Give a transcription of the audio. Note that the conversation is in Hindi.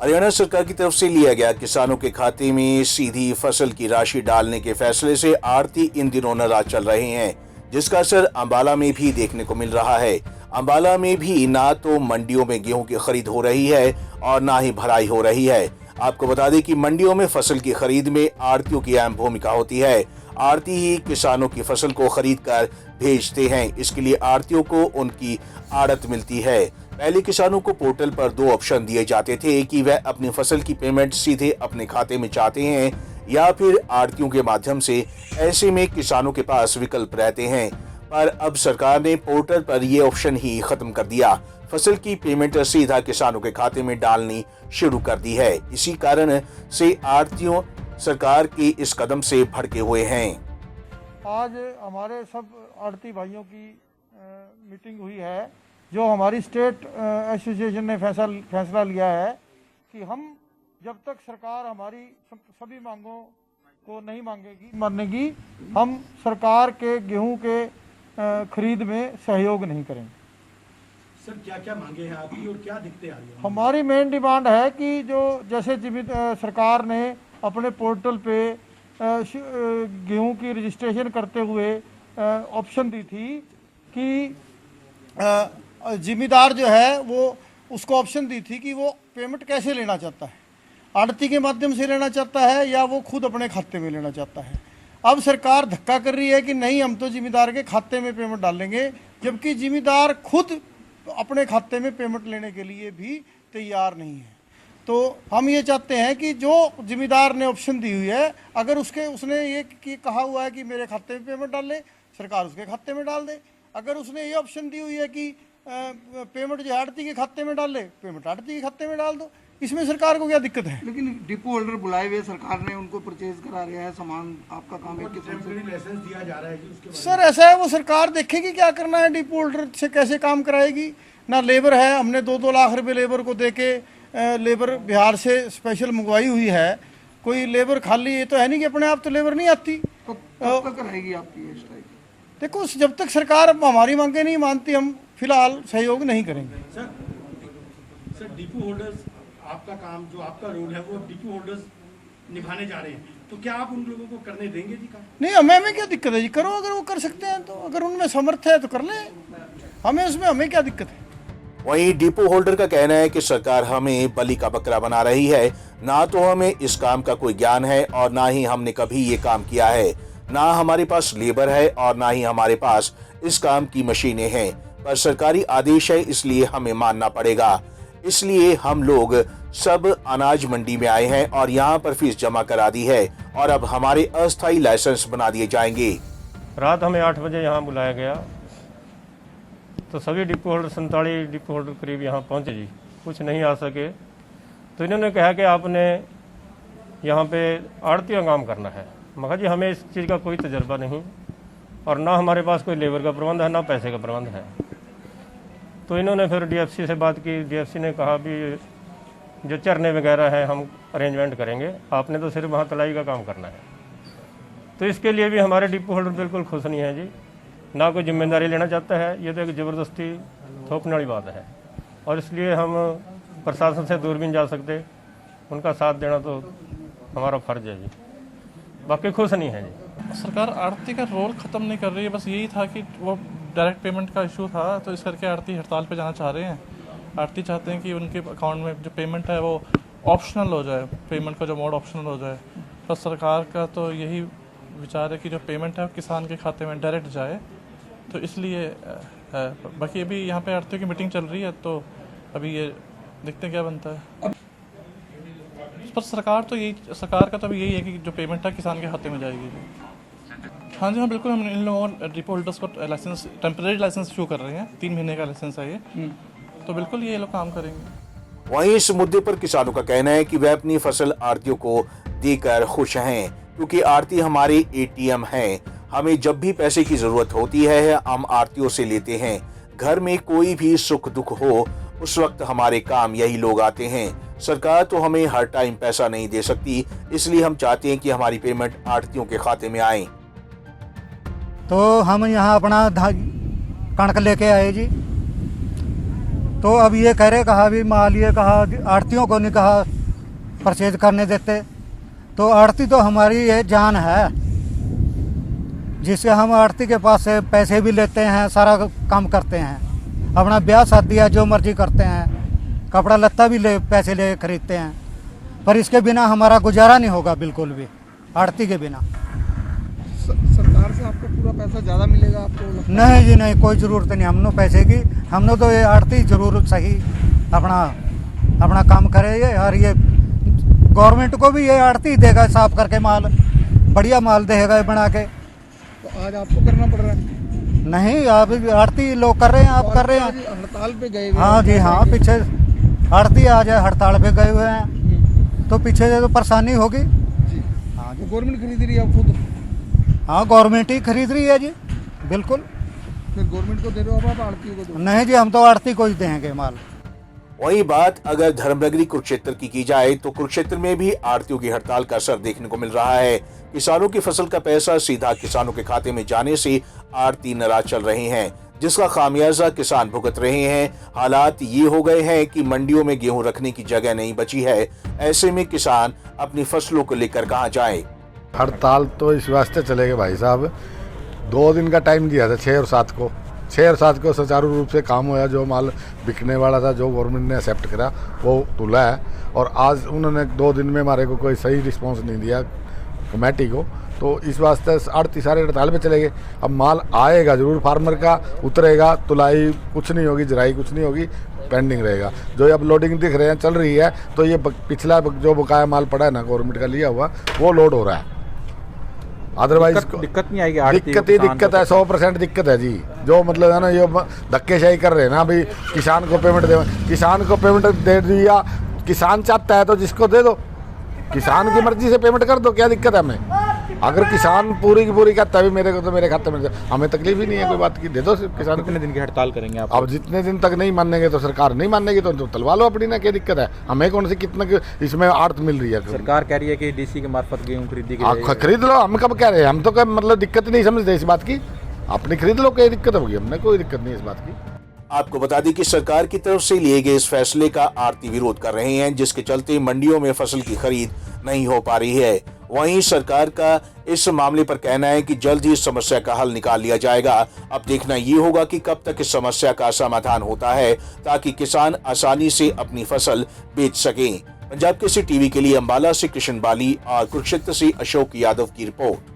हरियाणा सरकार की तरफ से लिया गया किसानों के खाते में सीधी फसल की राशि डालने के फैसले से आड़ती इन दिनों नाराज चल रहे हैं, जिसका असर अंबाला में भी देखने को मिल रहा है। अंबाला में भी ना तो मंडियों में गेहूं की खरीद हो रही है और ना ही भराई हो रही है। आपको बता दें कि मंडियों में फसल की खरीद में आड़तियों की अहम भूमिका होती है। आड़ती ही किसानों की फसल को खरीद कर भेजते हैं, इसके लिए आड़तियों को उनकी आड़त मिलती है। पहले किसानों को पोर्टल पर 2 ऑप्शन दिए जाते थे कि वह अपनी फसल की पेमेंट सीधे अपने खाते में चाहते हैं या फिर आड़तियों के माध्यम से। ऐसे में किसानों के पास विकल्प रहते हैं, पर अब सरकार ने पोर्टल पर ये ऑप्शन ही खत्म कर दिया। फसल की पेमेंट सीधा किसानों के खाते में डालनी शुरू कर दी है। इसी कारण से आड़तियों सरकार के इस कदम से भड़के हुए हैं। आज हमारे सब आड़ती भाइयों की मीटिंग हुई है, जो हमारी स्टेट एसोसिएशन ने फैसला लिया है कि हम जब तक सरकार हमारी सभी मांगों को नहीं मानेगी, हम सरकार के गेहूं के खरीद में सहयोग नहीं करेंगे। सर, क्या क्या मांगे हैं आपकी और क्या दिक्कतें आ रही हैं? हमारी मेन डिमांड है कि जो जैसे सरकार ने अपने पोर्टल पे गेहूं की रजिस्ट्रेशन करते हुए ऑप्शन दी थी कि जिम्मेदार जो है वो उसको ऑप्शन दी थी कि वो पेमेंट कैसे लेना चाहता है, आड़ती के माध्यम से लेना चाहता है या वो खुद अपने खाते में लेना चाहता है। अब सरकार धक्का कर रही है कि नहीं, हम तो जिम्मेदार के खाते में पेमेंट डालेंगे, जबकि जिम्मेदार खुद अपने खाते में पेमेंट लेने के लिए भी तैयार नहीं है। तो हम ये चाहते हैं कि जो जिम्मेदार ने ऑप्शन दी हुई है, अगर उसने ये कहा हुआ है कि मेरे खाते में पेमेंट डाल ले, सरकार उसके खाते में डाल दे। अगर उसने ये ऑप्शन दी हुई है कि पेमेंट जो आड़ती के खाते में डाल ले, पेमेंट आड़ती के खाते में डाल दो। इसमें सरकार को क्या दिक्कत है? लेकिन डिपो होल्डर बुलाए हुए सरकार ने उनको परचेज करा रहा है सामान, आपका काम है कि लाइसेंस दिया जा रहा है जी, उसके सर ऐसा है, वो सरकार देखेगी क्या करना है, डिपो होल्डर से कैसे काम कराएगी। ना लेबर है, हमने 2-2 लाख रुपए लेबर को देके लेबर बिहार से स्पेशल मंगवाई हुई है। कोई लेबर खाली ये तो है नहीं कि अपने आप तो लेबर नहीं आती। तो कब तक रहेगी आपकी ये स्ट्राइक? देखो, जब तक सरकार हमारी मांगे नहीं मानती, हम फिलहाल सहयोग नहीं करेंगे। सर, डिपो होल्डर्स, आपका काम जो आपका रोल है वो डिपो होल्डर्स निभाने जा रहे हैं, तो क्या आप उन लोगों को करने देंगे जी काम? नहीं, हमें क्या दिक्कत है जी, करो, अगर वो कर सकते हैं तो, अगर उनमें समर्थ है तो कर लें, हमें क्या दिक्कत है। वहीं डिपो होल्डर का कहना है कि सरकार हमें बलि का बकरा बना रही है। ना तो हमें इस काम का कोई ज्ञान है और ना ही हमने कभी ये काम किया है। ना हमारे पास लेबर है और ना ही हमारे पास इस काम की मशीनें हैं, पर सरकारी आदेश है इसलिए हमें मानना पड़ेगा। इसलिए हम लोग सब अनाज मंडी में आए हैं और यहाँ पर फीस जमा करा दी है और अब हमारे अस्थायी लाइसेंस बना दिए जाएंगे। रात हमें 8 बजे यहाँ बुलाया गया, तो सभी डिपो होल्डर 47 डिपो होल्डर करीब यहाँ पहुँचे जी। कुछ नहीं आ सके तो इन्होंने कहा कि आपने यहाँ पे आड़ती का काम करना है। मगर जी हमें इस चीज़ का कोई तजर्बा नहीं और ना हमारे पास कोई लेबर का प्रबंध है, ना पैसे का प्रबंध है। तो इन्होंने फिर डीएफसी से बात की। डीएफसी ने कहा भी जो चरने वगैरह है हम अरेंजमेंट करेंगे, आपने तो सिर्फ वहाँ तलाई का काम करना है। तो इसके लिए भी हमारे डिपो होल्डर बिल्कुल खुश नहीं है जी, ना कोई जिम्मेदारी लेना चाहता है। ये तो एक ज़बरदस्ती थोपने वाली बात है और इसलिए हम प्रशासन से दूर भी नहीं जा सकते। उनका साथ देना तो हमारा फ़र्ज है जी, बाकी खुश नहीं है जी। सरकार आड़ती का रोल ख़त्म नहीं कर रही है, बस यही था कि वो डायरेक्ट पेमेंट का इशू था, तो इस करके आड़ती हड़ताल पे जाना चाह रहे हैं। आड़ती चाहते हैं कि उनके अकाउंट में जो पेमेंट है वो ऑप्शनल हो जाए, पेमेंट का जो मोड ऑप्शनल हो जाए। तो सरकार का तो यही विचार है कि जो पेमेंट है वो किसान के खाते में डायरेक्ट जाए, तो इसलिए बाकी अभी यहाँ पे आड़तियों की मीटिंग चल रही है, तो अभी ये देखते हैं क्या बनता है। पर सरकार का तो अभी यही है कि जो पेमेंट है किसान के खाते में जाएगी। हाँ जी, हाँ बिल्कुल, हम इन लोगों डिपो होल्डर्स को लाइसेंस, टेम्परेरी लाइसेंस इशू कर रहे हैं। 3 महीने का लाइसेंस है ये, तो बिल्कुल ये लोग काम करेंगे। वहीं इस मुद्दे पर किसानों का कहना है कि वह अपनी फसल आड़तियों को देकर खुश हैं, क्योंकि आड़ती हमारे एटीएम हैं। हमें जब भी पैसे की जरूरत होती है हम आड़तियों से लेते हैं। घर में कोई भी सुख दुख हो उस वक्त हमारे काम यही लोग आते हैं। सरकार तो हमें हर टाइम पैसा नहीं दे सकती, इसलिए हम चाहते हैं कि हमारी पेमेंट आड़तियों के खाते में आए। तो हम यहाँ अपना कणक लेके आए जी, तो अब ये कह रहे, कहा भी माल, ये कहा आड़तियों को नहीं कहा परचेज करने देते। तो आड़ती तो हमारी ये जान है, जिससे हम आड़ती के पास से पैसे भी लेते हैं, सारा काम करते हैं, अपना ब्याह शादी है जो मर्जी करते हैं, कपड़ा लत्ता भी पैसे ले खरीदते हैं। पर इसके बिना हमारा गुजारा नहीं होगा बिल्कुल भी, आड़ती के बिना। सरकार से आपको पूरा पैसा ज़्यादा मिलेगा आपको? नहीं जी नहीं, कोई ज़रूरत नहीं हमने पैसे की। हमने तो ये आड़ती जरूर सही अपना काम करे ये, और ये गवर्नमेंट को भी ये आड़ती देगा साफ करके माल, बढ़िया माल देगा ये बना के। तो आज आपको करना पड़ रहा है? नहीं, आप आड़ती लोग कर रहे हैं, आप कर रहे हैं। हड़ताल पे गए हुए? हाँ जी हाँ, पीछे आड़ती आज हड़ताल पे गए हुए हैं, तो पीछे से तो परेशानी होगी। हाँ, तो गवर्नमेंट खरीद रही है आप खुद? हाँ, गवर्नमेंट ही खरीद रही है जी, बिल्कुल। फिर गवर्नमेंट को दे रहे हो आप आड़तियों को दो? नहीं जी, हम तो आड़ती को ही देंगे माल। वही बात अगर धर्मनगरी कुरुक्षेत्र की जाए तो कुरुक्षेत्र में भी आड़तियों की हड़ताल का असर देखने को मिल रहा है। किसानों की फसल का पैसा सीधा किसानों के खाते में जाने से आड़ती नाराज चल रहे हैं, जिसका खामियाजा किसान भुगत रहे हैं। हालात ये हो गए हैं कि मंडियों में गेहूं रखने की जगह नहीं बची है। ऐसे में किसान अपनी फसलों को लेकर कहां जाए? हड़ताल तो इस वास्ते चलेगा भाई साहब, 2 दिन का टाइम दिया था, 6 और 7 को। 6 और 7 को सुचारू रूप से काम हुआ, जो माल बिकने वाला था, जो गवर्नमेंट ने एक्सेप्ट करा वो तुला है। और आज उन्होंने 2 दिन में हमारे को कोई सही रिस्पांस नहीं दिया कमेटी को, तो इस वास्ते आड़ती सारे हड़ताल पे चले गए। अब माल आएगा जरूर, फार्मर का उतरेगा, तुलाई कुछ नहीं होगी, जराई कुछ नहीं होगी, पेंडिंग रहेगा। जो अब लोडिंग दिख रहे हैं चल रही है, तो ये पिछला जो बकाया माल पड़ा है ना गवर्नमेंट का लिया हुआ, वो लोड हो रहा है। अदरवाइज दिक्कत नहीं आएगी? दिक्कत है, 100% दिक्कत है जी। जो मतलब है ना, ये धक्केशाही कर रहे हैं ना, अभी किसान को पेमेंट दे दिया, किसान चाहता है तो जिसको दे दो, किसान की मर्जी से पेमेंट कर दो, क्या दिक्कत है हमें? अगर किसान पूरी की पूरी कहता है मेरे को तो मेरे खाते में, हमें तकलीफ ही नहीं है कोई बात की, दे दो किसान। कितने दिन की हड़ताल करेंगे आप? अब जितने दिन तक नहीं मानेंगे तो सरकार नहीं मानेगी तो तलवा लो अपनी, ना क्या दिक्कत है? हमें कौन सी कितना इसमें आड़त मिल रही है? सरकार कह रही है कि डीसी के मार्फत गेहूं खरीद लो। हम कब कह रहे हैं? हम तो मतलब दिक्कत नहीं समझते इस बात की, अपनी खरीद लो, क्या दिक्कत होगी? हमने कोई दिक्कत नहीं इस बात की। आपको बता दें कि सरकार की तरफ से लिए गए इस फैसले का आड़ती विरोध कर रहे हैं, जिसके चलते मंडियों में फसल की खरीद नहीं हो पा रही है। वहीं सरकार का इस मामले पर कहना है कि जल्द ही इस समस्या का हल निकाल लिया जाएगा। अब देखना ये होगा कि कब तक इस समस्या का समाधान होता है, ताकि किसान आसानी से अपनी फसल बेच सकें। पंजाब केसरी टीवी के लिए अंबाला से कृष्ण बाली और कुरुक्षेत्र से अशोक यादव की रिपोर्ट।